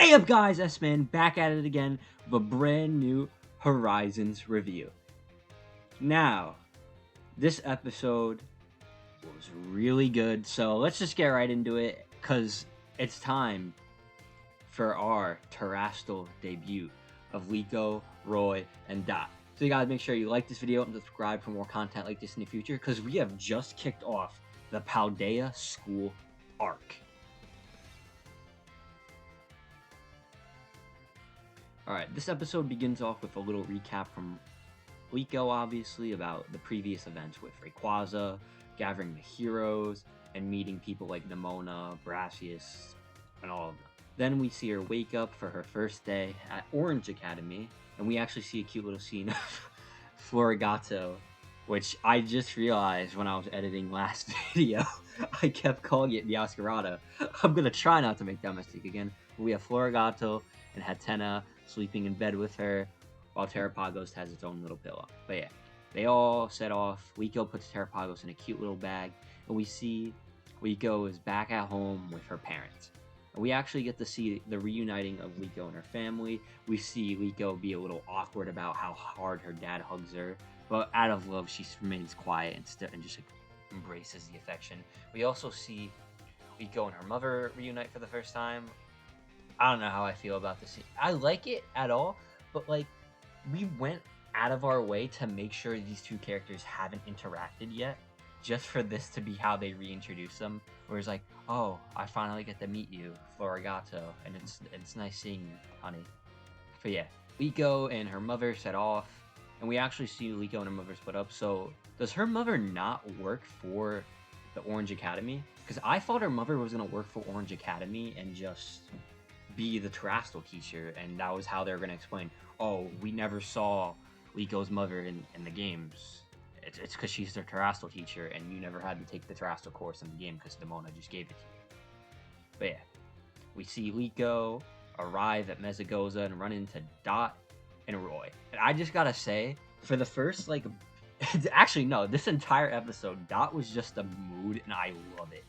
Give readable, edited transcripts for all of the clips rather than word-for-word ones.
Hey up guys, S-Man back at it again with a brand new Horizons review. Now, this episode was really good, so let's just get right into it because it's time for our Terastal debut of Liko, Roy, and Dot. So you guys make sure you like this video and subscribe for more content like this in the future because we have just kicked off the Paldea school arc. Alright, this episode begins off with a little recap from Liko, obviously, about the previous events with Rayquaza, gathering the heroes, and meeting people like Nemona, Brassius, and all of them. Then we see her wake up for her first day at Orange Academy, and we actually see a cute little scene of Florigato, which I just realized when I was editing last video. I kept calling it Diascarada. I'm gonna try not to make that mistake again. We have Florigato and Hatena sleeping in bed with her, while Terrapagos has its own little pillow. But yeah, they all set off. Liko puts Terrapagos in a cute little bag, and we see Liko is back at home with her parents. And we actually get to see the reuniting of Liko and her family. We see Liko be a little awkward about how hard her dad hugs her, but out of love, she remains quiet and just embraces the affection. We also see Liko and her mother reunite for the first time. I don't know how I feel about this scene. I like it at all, but like, we went out of our way to make sure these two characters haven't interacted yet, just for this to be how they reintroduce them. Where it's like, oh, I finally get to meet you, Florigato, and it's nice seeing you, honey. But yeah, Liko and her mother set off, and we actually see Liko and her mother split up. So does her mother not work for the Orange Academy? Because I thought her mother was gonna work for Orange Academy and just be the Terastal teacher, and that was how they were going to explain, oh, we never saw Liko's mother in the games. It's because she's their Terastal teacher, and you never had to take the Terastal course in the game because Nemona just gave it to you. But yeah, we see Liko arrive at Mezagoza and run into Dot and Roy. And I just gotta say, for the first, like, actually, no, this entire episode, Dot was just a mood, and I love it.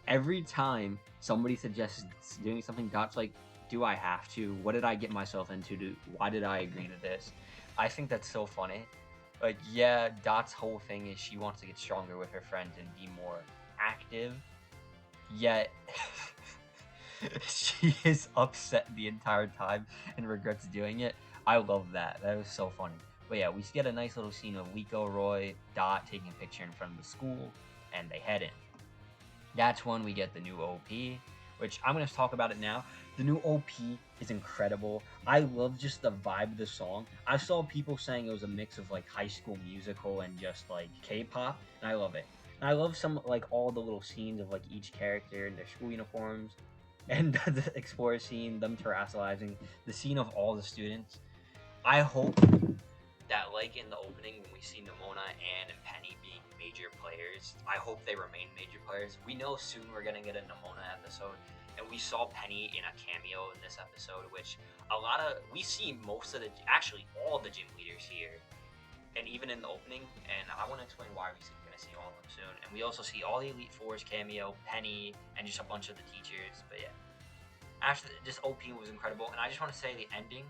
Every time somebody suggests doing something, Dot's like, do I have to? What did I get myself into? Why did I agree to this? I think that's so funny. Like, yeah, Dot's whole thing is she wants to get stronger with her friends and be more active. Yet, she is upset the entire time and regrets doing it. I love that. That was so funny. But yeah, we get a nice little scene of Liko, Roy, Dot taking a picture in front of the school, and they head in. That's when we get the new OP, which I'm going to talk about it now. The new OP is incredible. I love just the vibe of the song. I saw people saying it was a mix of like High School Musical and just like K-pop, and I love it. And I love some like all the little scenes of like each character in their school uniforms, and the Explorer scene, them terrestrializing, the scene of all the students. I hope that like in the opening when we see Nemona, Anne, and Penny being major players, I hope they remain major players. We know soon we're gonna get a Nemona episode, and we saw Penny in a cameo in this episode, which we see most of actually all the gym leaders here, and even in the opening, and I want to explain why we're gonna see all of them soon. And we also see all the Elite Fours cameo, Penny, and just a bunch of the teachers. But yeah, after this OP was incredible, and I just want to say the ending,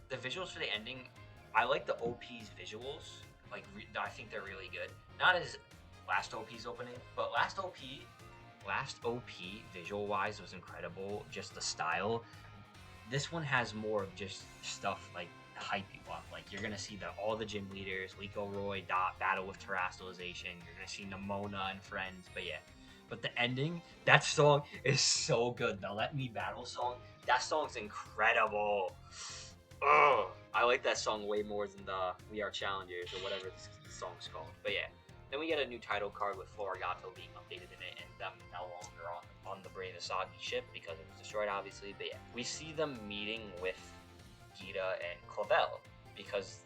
the visuals for the ending, I like the OP's visuals. Like, I think they're really good. Not as last OP's opening, but last OP visual-wise was incredible. Just the style. This one has more of just stuff like hype you up. Like, you're gonna see all the gym leaders, Liko, Roy, Dot, battle with Terastalization. You're gonna see Nemona and friends. But yeah. But the ending, that song is so good. The Let Me Battle song, that song's incredible. Ugh. I like that song way more than the We Are Challengers or whatever the song's called. But yeah, then we get a new title card with Florigato being updated in it and them no longer on the Brave Asagi ship because it was destroyed, obviously. But yeah, we see them meeting with Gita and Clavel because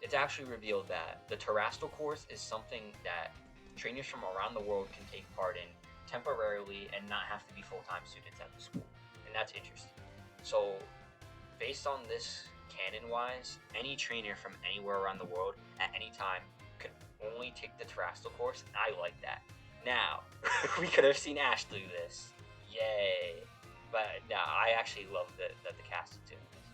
it's actually revealed that the Terastal course is something that trainers from around the world can take part in temporarily and not have to be full-time students at the school. And that's interesting. So, based on this canon-wise, any trainer from anywhere around the world at any time could only take the Terastal course, and I like that. Now, we could have seen Ash do this. Yay. But no, I actually love that the cast is doing this.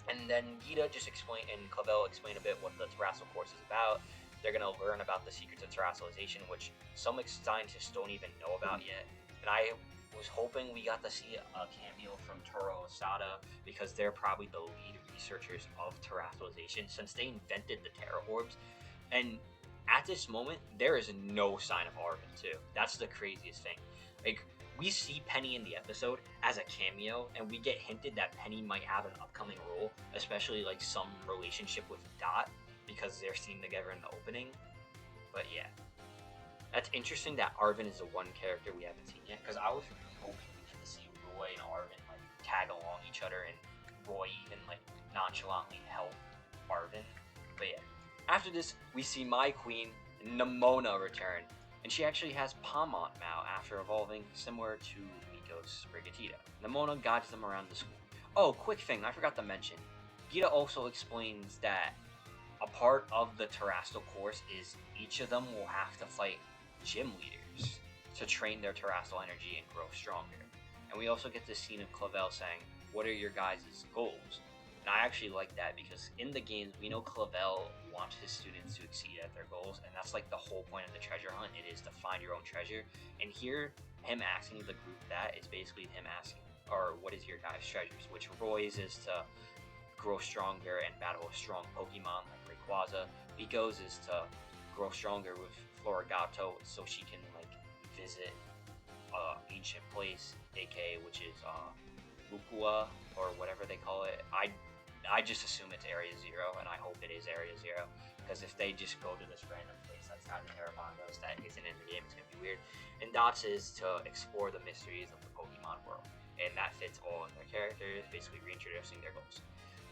And then Gita just explained, and Clavel explained a bit what the terrestrial course is about. They're going to learn about the secrets of terrestrialization, which some scientists don't even know about yet. And I was hoping we got to see a cameo from Toro Asada, because they're probably the lead researchers of terrestrialization, since they invented the Terra Orbs. And at this moment, there is no sign of Arvin too. That's the craziest thing. Like, we see Penny in the episode as a cameo, and we get hinted that Penny might have an upcoming role, especially like some relationship with Dot, because they're seen together in the opening. But yeah, that's interesting that Arvin is the one character we haven't seen yet, because I was really hoping we get to see Roy and Arvin like tag along each other, and Roy even like nonchalantly help Arvin. But yeah, after this, we see my queen, Nemona, return. And she actually has Palmont now after evolving, similar to Miko's Sprigatito. Nemona guides them around the school. Oh, quick thing, I forgot to mention. Gita also explains that a part of the terrestrial course is each of them will have to fight gym leaders to train their terrestrial energy and grow stronger. And we also get this scene of Clavel saying, "What are your guys' goals?" And I actually like that, because in the games, we know Clavel wants his students to exceed at their goals, and that's like the whole point of the treasure hunt. It is to find your own treasure. And here, him asking the group that is basically him asking, or what is your guys' treasures? Which Roy's is to grow stronger and battle a strong Pokemon like Rayquaza. Rico's is to grow stronger with Florigato, so she can like visit ancient place, aka which is Lukua, or whatever they call it. I just assume it's Area 0, and I hope it is Area 0, because if they just go to this random place that's not in Terramondos that isn't in the game, it's going to be weird. And Dots is to explore the mysteries of the Pokemon world, and that fits all of their characters, basically reintroducing their goals.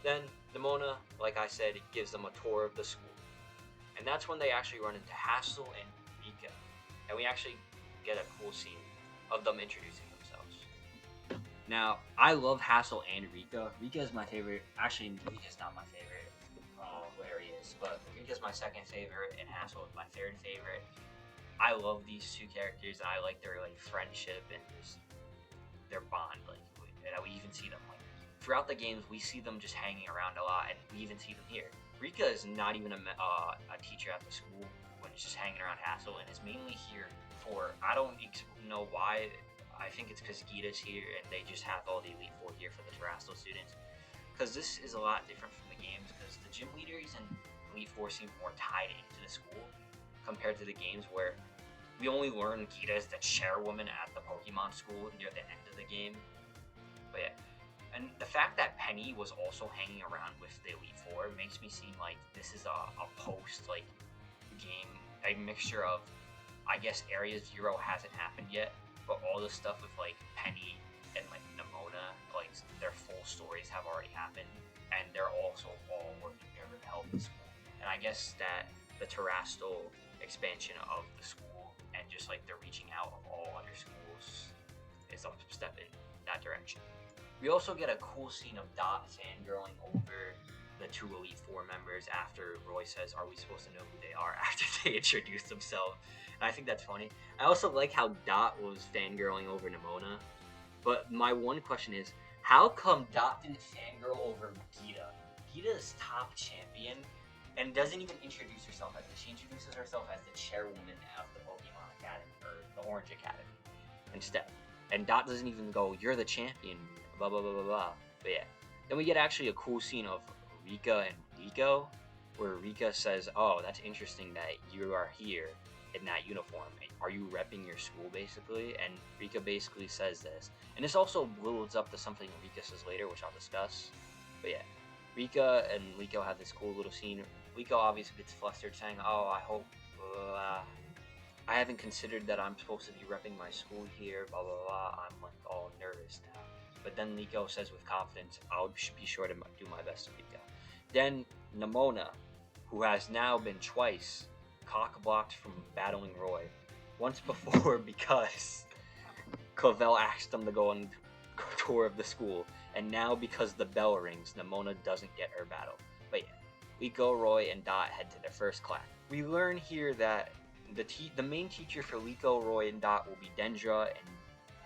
Then Nemona, like I said, gives them a tour of the school, and that's when they actually run into Hassel and Rika, and we actually get a cool scene of them introducing themselves. Now, I love Hassel and Rika. Rika is my favorite. Actually, Rika's not my favorite. Where he is, but Rika's my second favorite, and Hassel is my third favorite. I love these two characters, and I like their like friendship and just their bond. Like, and we even see them like throughout the games. We see them just hanging around a lot, and we even see them here. Rika is not even a teacher at the school when it's just hanging around Hassel, and is mainly here for, I don't know why. I think it's because Gita's here, and they just have all the Elite Four here for the terrestrial students. Because this is a lot different from the games, because the gym leaders and Elite Four seem more tied into the school compared to the games, where we only learn Gita is the chairwoman at the Pokemon school near the end of the game. But yeah, and the fact that Penny was also hanging around with the Elite Four makes me seem like this is a post like game, a mixture of, I guess Area 0 hasn't happened yet, but all the stuff with like Penny and like Nemona, like their full stories have already happened, and they're also all working together to help the school. And I guess that the terrestrial expansion of the school and just like the reaching out of all other schools is a step in that direction. We also get a cool scene of Dot fangirling over the two Elite Four members after Roy says, "Are we supposed to know who they are?" after they introduce themselves. And I think that's funny. I also like how Dot was fangirling over Nemona. But my one question is, how come Dot didn't fangirl over Gita? Gita's top champion, and doesn't even introduce herself as this. She introduces herself as the chairwoman of the Pokemon Academy, or the Orange Academy, instead. And Dot doesn't even go, "You're the champion," blah blah blah blah blah. But yeah. Then we get actually a cool scene of Rika and Rico, where Rika says, "Oh, that's interesting that you are here in that uniform. Are you repping your school, basically?" And Rika basically says this. And this also builds up to something Rika says later, which I'll discuss. But yeah, Rika and Liko have this cool little scene. Liko obviously gets flustered, saying, "Oh, I hope, I haven't considered that I'm supposed to be repping my school here, blah blah blah. I'm like all nervous now." But then Liko says with confidence, "I'll be sure to do my best, Rika." Then Nemona, who has now been twice cock-blocked from battling Roy. Once before because Clavel asked them to go on a tour of the school, and now because the bell rings, Nemona doesn't get her battle. But yeah, Liko, Roy, and Dot head to their first class. We learn here that the main teacher for Liko, Roy, and Dot will be Dendra, and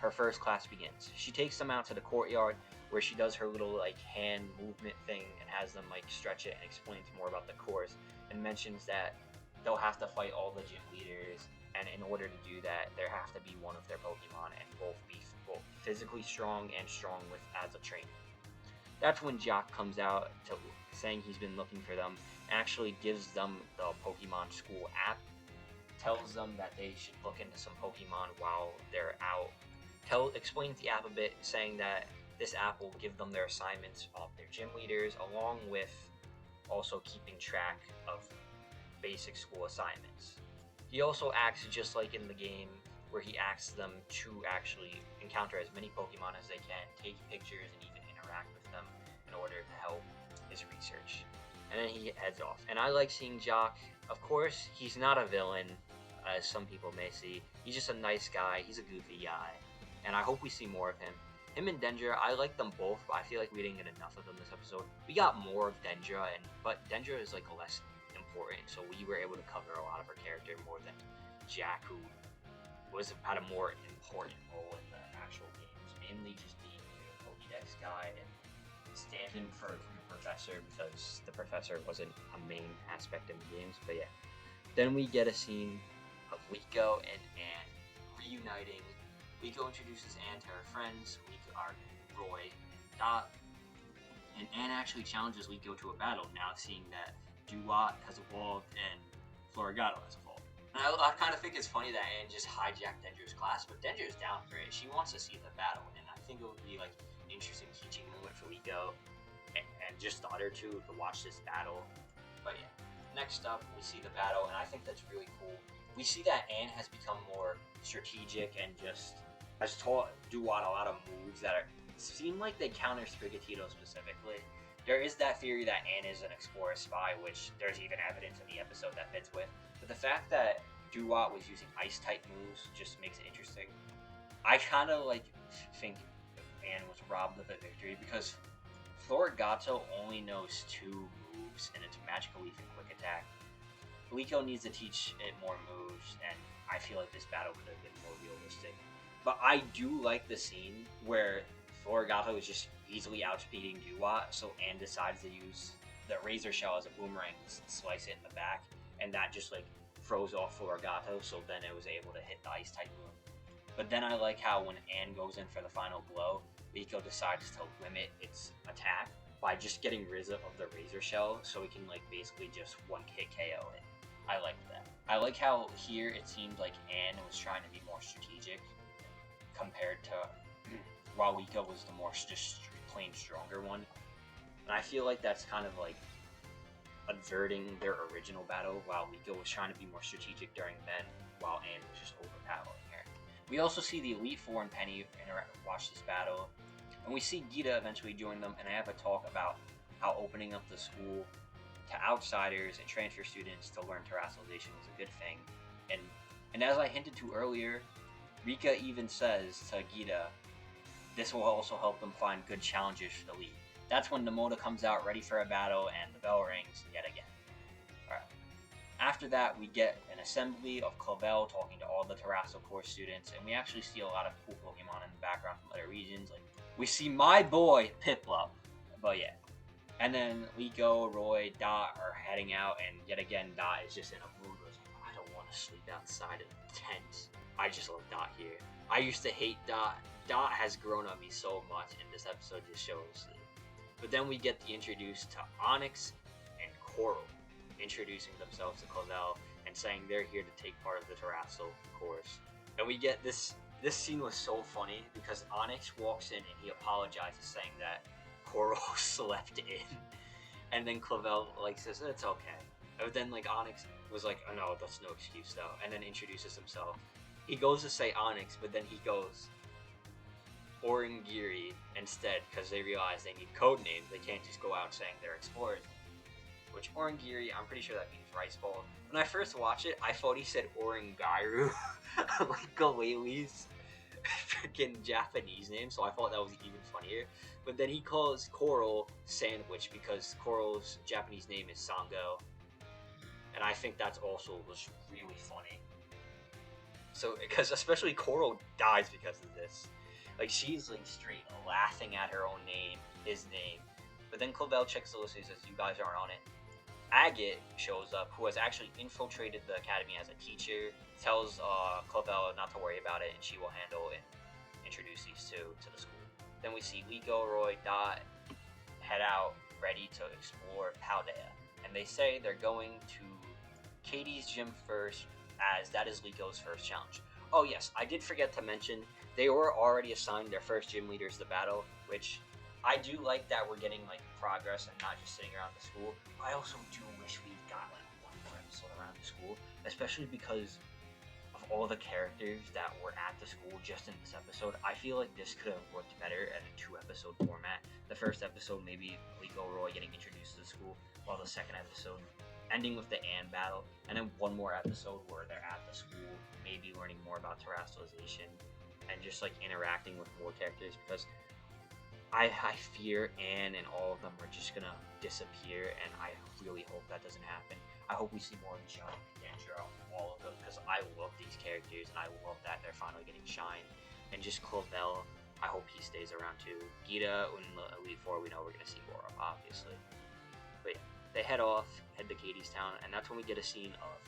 her first class begins. She takes them out to the courtyard where she does her little like hand movement thing and has them like stretch it and explains more about the course and mentions that they'll have to fight all the gym leaders, and in order to do that, there have to be one of their Pokemon and both be both physically strong and strong with as a trainer. That's when Jock comes out to saying he's been looking for them, actually gives them the Pokemon School app, tells them that they should look into some Pokemon while they're out. Explains the app a bit, saying that this app will give them their assignments of their gym leaders, along with also keeping track of basic school assignments. He also acts just like in the game, where he asks them to actually encounter as many Pokemon as they can, take pictures, and even interact with them in order to help his research. And then he heads off. And I like seeing Jock. Of course, he's not a villain, as some people may see. He's just a nice guy. He's a goofy guy. And I hope we see more of him. Him and Dendra, I like them both, but I feel like we didn't get enough of them this episode. We got more of Dendra, but Dendra is like less important, so we were able to cover a lot of her character more than Jack, who had a more important role in the actual games, mainly just being a Pokédex guy and standing for the professor, because the professor wasn't a main aspect in the games. But yeah, then we get a scene of Liko and Anne reuniting. Liko introduces Anne to her friends, Roy and Dot, and Anne actually challenges Liko to a battle, now seeing that Duat has evolved and Florigato has evolved. And I kind of think it's funny that Anne just hijacked Dendra's class, but Dendra's down for it. She wants to see the battle, and I think it would be like an interesting teaching moment for Liko and just the other two to watch this battle. But yeah, next up we see the battle, and I think that's really cool. We see that Anne has become more strategic and just has taught Duat a lot of moves that seem like they counter Sprigatito specifically. There is that theory that Anne is an Explorer spy, which there's even evidence in the episode that fits with. But the fact that Duat was using Ice-type moves just makes it interesting. I kind of think Anne was robbed of the victory because Florigato only knows 2 moves, and it's Magical Leaf and Quick Attack. Liko needs to teach it more moves, and I feel like this battle could have been more realistic. But I do like the scene where Florigato is just easily outspeeding Duat, so Anne decides to use the Razor Shell as a boomerang and slice it in the back, and that just froze off Florigato, so then it was able to hit the Ice-type move. But then I like how when Anne goes in for the final blow, Liko decides to limit its attack by just getting rid of the Razor Shell, so he can basically just one-hit KO it. I like that. I like how here it seemed like Anne was trying to be more strategic compared to while Liko was the more just plain stronger one. And I feel like that's kind of averting their original battle, while Liko was trying to be more strategic during then, while Anne was just overpowering her. We also see the Elite Four and Penny watch this battle, and we see Gita eventually join them, and they have a talk about how opening up the school to outsiders and transfer students to learn terrestrialization was a good thing. And as I hinted to earlier, Rika even says to Gita, this will also help them find good challengers for the league. That's when Nemona comes out ready for a battle, and the bell rings yet again. Alright. After that, we get an assembly of Clavel talking to all the Terrasso Core students, and we actually see a lot of cool Pokemon in the background from other regions. We see my boy, Piplup. But yeah. And then Liko, Roy, Dot are heading out, and yet again, Dot is just in a mood where I don't want to sleep outside of the tent. I just love Dot here. I used to hate Dot. Dot has grown on me so much, and this episode just shows it. But then we get introduced to Onyx and Coral, introducing themselves to Clavel and saying they're here to take part of the Terrasso course. And we get this scene was so funny because Onyx walks in and he apologizes, saying that Coral slept in. And then Clavel says, it's okay. But then Onyx was oh no, that's no excuse though. And then introduces himself. He goes to say Onyx, but then he goes Orangiri instead, because they realize they need code names. They can't just go out saying they're explorers. Which Orangiri, I'm pretty sure that means rice ball. When I first watched it, I thought he said Orangairu, like Galili's freaking Japanese name, so I thought that was even funnier. But then he calls Coral Sandwich because Coral's Japanese name is Sango, and I think that's also was really funny. So, because especially Koro dies because of this. Like, she's like straight laughing at her own name, his name. But then Clavel checks the list and says, "You guys aren't on it." Agate shows up, who has actually infiltrated the academy as a teacher, tells Clavel not to worry about it, and she will handle and introduce these two to the school. Then we see Liko, Roy, Dot head out, ready to explore Paldea. And they say they're going to Katie's gym first, as that is Liko's first challenge. Oh yes, I did forget to mention, they were already assigned their first gym leaders to battle, which I do like that we're getting like progress and not just sitting around the school. I also do wish we got like one more episode around the school, especially because of all the characters that were at the school just in this episode. I feel like this could have worked better at a 2-episode format. The first episode, maybe Liko Roy getting introduced to the school, while the second episode ending with the Anne battle, and then one more episode where they're at the school, maybe learning more about terrestrialization and just like interacting with more characters, because I fear Anne and all of them are just gonna disappear, and I really hope that doesn't happen. I hope we see more of Jump, Danger, all of them, because I love these characters, and I love that they're finally getting shine. And just Clavel, I hope he stays around too. Gita in the Elite Four, we know we're gonna see more of, obviously. But yeah, they head to Katie's town, and that's when we get a scene of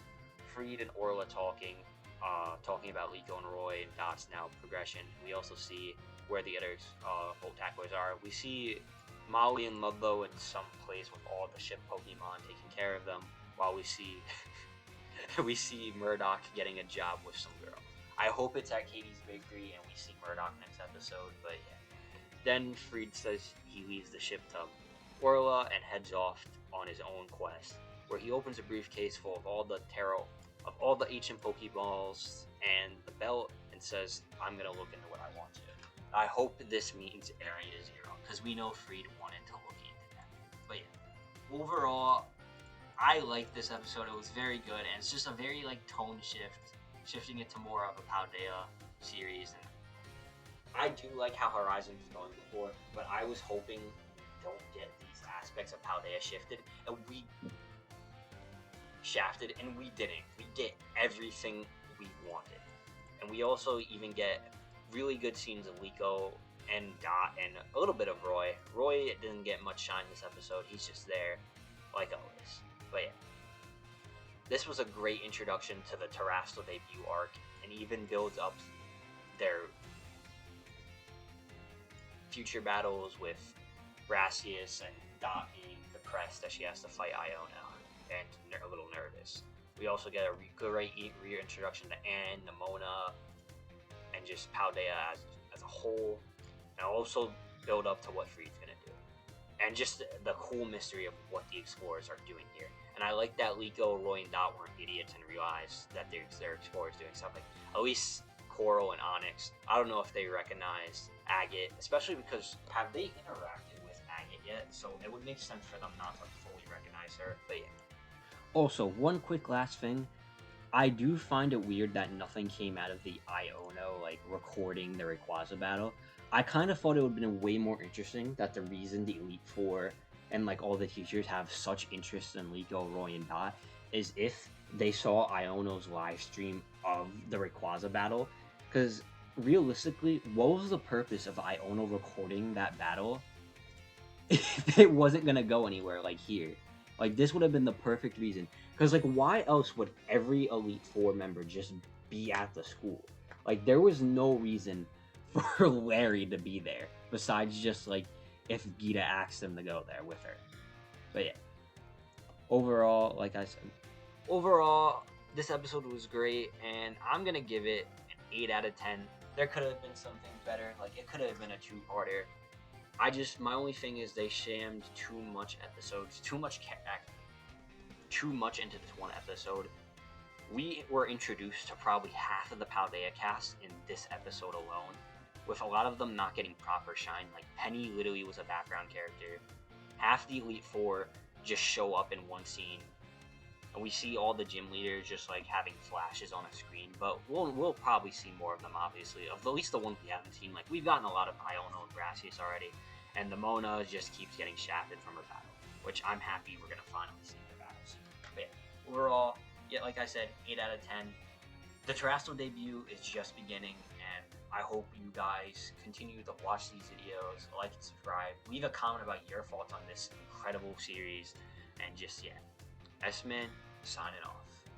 Freed and Orla talking about Liko and Roy and Dot's now progression. We also see where the other Volt tacklers are. We see Molly and Ludlow in some place with all the ship Pokemon taking care of them, while we see we see Murdoch getting a job with some girl. I hope it's at Katie's Bakery and we see Murdoch next episode, but yeah. Then Freed says he leaves the ship to Orla and heads off on his own quest, where he opens a briefcase full of all the ancient Pokeballs and the belt, and says, "I'm gonna look into what I want to." I hope this means Area Zero, because we know Freed wanted to look into that. But yeah, overall, I like this episode. It was very good, and it's just a very like tone shift, shifting it to more of a Paldea series. And I do like how Horizon was going before, but I was hoping we don't get these aspects of Paldea shifted, and we shafted, and we didn't. We get everything we wanted, and we also even get really good scenes of Liko and Dot and a little bit of Roy. Roy didn't get much shine this episode. He's just there, like always. But yeah, this was a great introduction to the Terrastal debut arc, and even builds up their future battles with Brassius and Dot being depressed that she has to fight Iona and a little nervous. We also get a great reintroduction to Anne, Nimona, and just Paldea as a whole, and also build up to what Freed's gonna do, and just the cool mystery of what the explorers are doing here. And I like that Liko, Roy, and Dot weren't idiots and realized that they're explorers doing something. At least Coral and Onyx, I don't know if they recognize Agate, especially because have they interacted with Agate yet? So it would make sense for them not to fully recognize her. But yeah. Also, one quick last thing. I do find it weird that nothing came out of the Iono, like, recording the Rayquaza battle. I kind of thought it would have been way more interesting that the reason the Elite Four and, like, all the teachers have such interest in Liko, Roy, and Dot is if they saw Iono's live stream of the Rayquaza battle. Because, realistically, what was the purpose of Iono recording that battle if it wasn't going to go anywhere, like, here? Like, this would have been the perfect reason. Because, like, why else would every Elite Four member just be at the school? Like, there was no reason for Larry to be there, besides just, like, if Gita asked him to go there with her. But, yeah. Overall, like I said, this episode was great, and I'm going to give it an 8 out of 10. There could have been something better. Like, it could have been a 2-parter. My only thing is they shammed too much episodes, too much into this one episode. We were introduced to probably half of the Paldea cast in this episode alone, with a lot of them not getting proper shine. Like, Penny literally was a background character. Half the Elite Four just show up in one scene, and we see all the gym leaders just like having flashes on a screen. But we'll probably see more of them, obviously. Of at least the ones we haven't seen. Like, we've gotten a lot of Iono and Brassius already, and the Mona just keeps getting shafted from her battle, which I'm happy we're gonna finally see her battles. But yeah, overall, yeah, like I said, 8 out of 10. The Terrestrial debut is just beginning, and I hope you guys continue to watch these videos, like and subscribe, leave a comment about your thoughts on this incredible series, and just, yeah. S-Man, signing off.